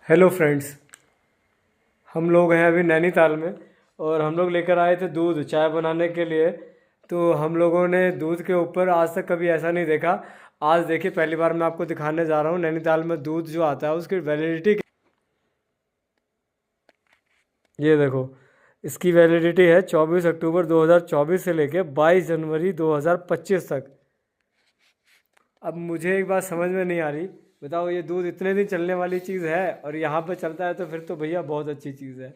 Hello friends. हम लोग हैं अभी नैनीताल में और हम लोग लेकर आए थे दूध चाय बनाने के लिए। तो हम लोगों ने दूध के ऊपर आज तक कभी ऐसा नहीं देखा। आज देखिए पहली बार मैं आपको दिखाने जा रहा हूँ नैनीताल में दूध जो आता है उसकी वैलिडिटी। ये देखो, इसकी वैलिडिटी है 24 अक्टूबर 2024 से लेके 22 जनवरी 2025 तक। अब मुझे एक बात समझ में नहीं आ रही, बताओ ये दूध इतने दिन चलने वाली चीज़ है और यहाँ पे चलता है तो फिर तो भैया बहुत अच्छी चीज़ है।